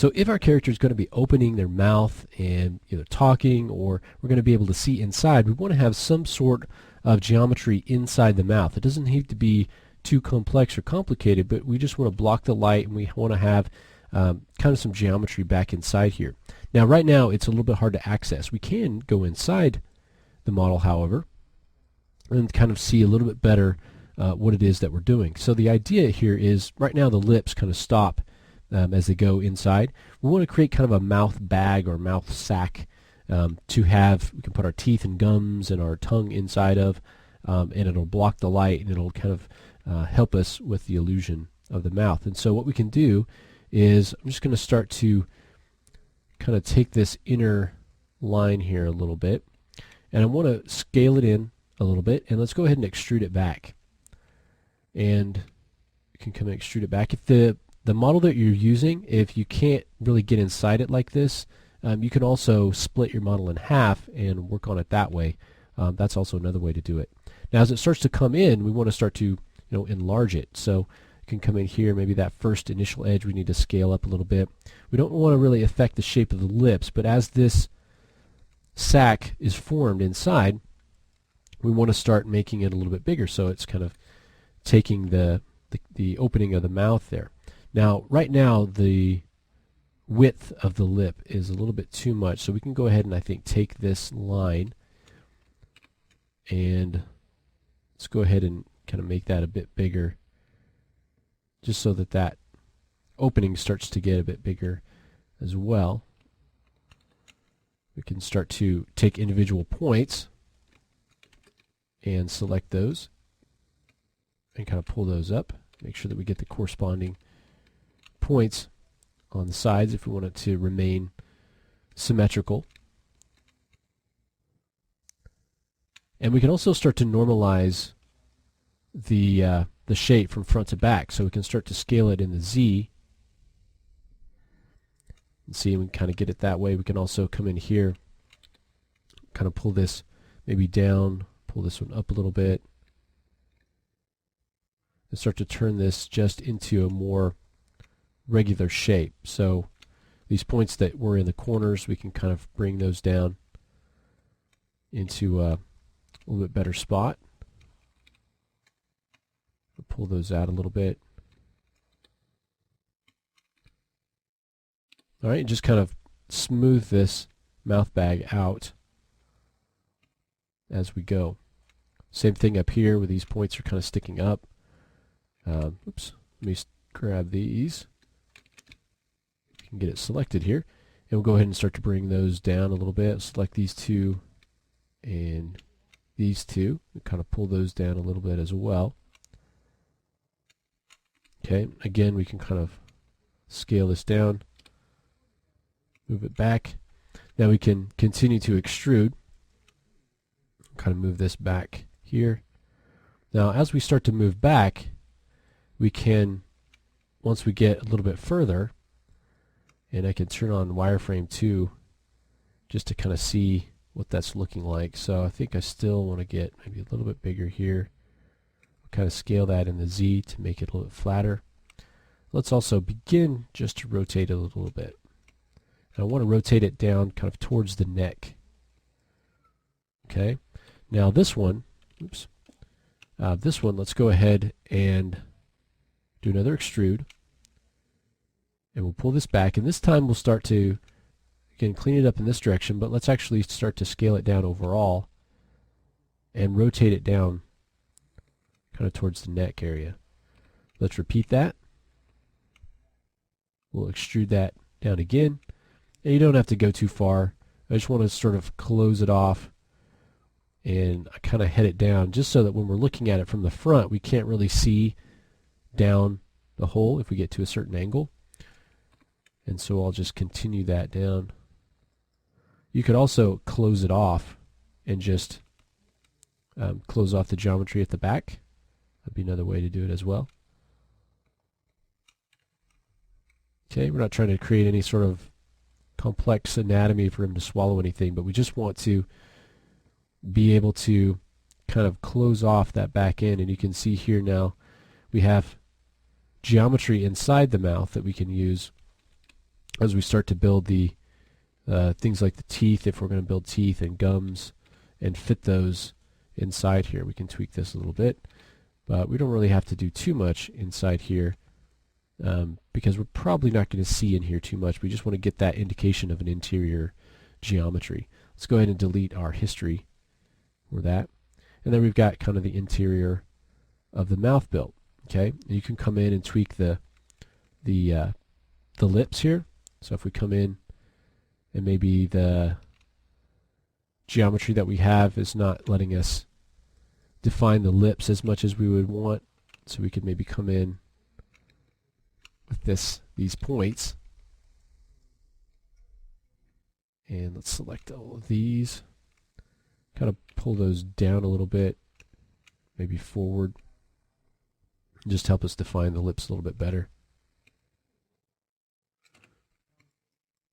So if our character is going to be opening their mouth and either talking, or we're going to be able to see inside, we want to have some sort of geometry inside the mouth. It doesn't need to be too complex or complicated, but we just want to block the light, and we want to have kind of some geometry back inside here. Now right now it's a little bit hard to access. We can go inside the model, however, and kind of see a little bit better what it is that we're doing. So the idea here is, right now the lips kind of stop as they go inside. We want to create kind of a mouth bag or mouth sac to have, we can put our teeth and gums and our tongue inside of, and it'll block the light, and it'll kind of help us with the illusion of the mouth. And so what we can do is, I'm just going to start to kind of take this inner line here a little bit, and I want to scale it in a little bit, and let's go ahead and extrude it back. And you can come and extrude it back. If the model that you're using, if you can't really get inside it like this, you can also split your model in half and work on it that way. That's also another way to do it. Now as it starts to come in, we want to start to enlarge it. So you can come in here, maybe that first initial edge we need to scale up a little bit. We don't want to really affect the shape of the lips, but as this sac is formed inside, we want to start making it a little bit bigger, so it's kind of taking the opening of the mouth there. Now right now the width of the lip is a little bit too much, so we can go ahead and I think take this line, and let's go ahead and kind of make that a bit bigger, just so that that opening starts to get a bit bigger as well. We can start to take individual points and select those and kind of pull those up. Make sure that we get the corresponding points on the sides if we want it to remain symmetrical. And we can also start to normalize the shape from front to back, so we can start to scale it in the Z. And see, we can kind of get it that way. We can also come in here, kind of pull this maybe down, pull this one up a little bit, and start to turn this just into a more regular shape. So these points that were in the corners, we can kind of bring those down into a little bit better spot. Pull those out a little bit. Alright, just kind of smooth this mouth bag out as we go. Same thing up here where these points are kind of sticking up. Oops, let me grab these. You can get it selected here. And we'll go ahead and start to bring those down a little bit. Select these two and these two. And kind of pull those down a little bit as well. Okay, again we can kind of scale this down, move it back. Now we can continue to extrude, kind of move this back here. Now as we start to move back, we can, once we get a little bit further, and I can turn on wireframe 2 just to kind of see what that's looking like. So I think I still want to get maybe a little bit bigger here. Kind of scale that in the Z to make it a little bit flatter. Let's also begin just to rotate it a little bit. And I want to rotate it down kind of towards the neck. Okay. Now this one, oops, let's go ahead and do another extrude. And we'll pull this back, and this time we'll start to, again, clean it up in this direction, but let's actually start to scale it down overall and rotate it down kind of towards the neck area. Let's repeat that. We'll extrude that down again. And you don't have to go too far. I just want to sort of close it off and I kind of head it down just so that when we're looking at it from the front, we can't really see down the hole if we get to a certain angle. And so I'll just continue that down. You could also close it off and just close off the geometry at the back. That'd be another way to do it as well. Okay, we're not trying to create any sort of complex anatomy for him to swallow anything, but we just want to be able to kind of close off that back end. And you can see here now we have geometry inside the mouth that we can use as we start to build the things like the teeth, if we're going to build teeth and gums and fit those inside here. We can tweak this a little bit, but we don't really have to do too much inside here because we're probably not going to see in here too much. We just want to get that indication of an interior geometry. Let's go ahead and delete our history for that. And then we've got kind of the interior of the mouth built. Okay, you can come in and tweak the lips here. So if we come in and maybe the geometry that we have is not letting us define the lips as much as we would want, so we could maybe come in with these points, and let's select all of these, kind of pull those down a little bit, maybe forward, just help us define the lips a little bit better.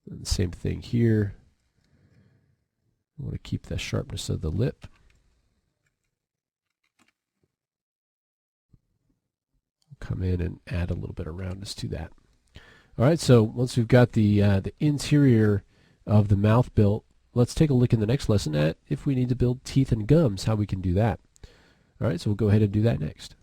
And the same thing here. I want to keep the sharpness of the lip. Come in and add a little bit of roundness to that. All right, so once we've got the interior of the mouth built, let's take a look in the next lesson at if we need to build teeth and gums, how we can do that. All right, so we'll go ahead and do that next.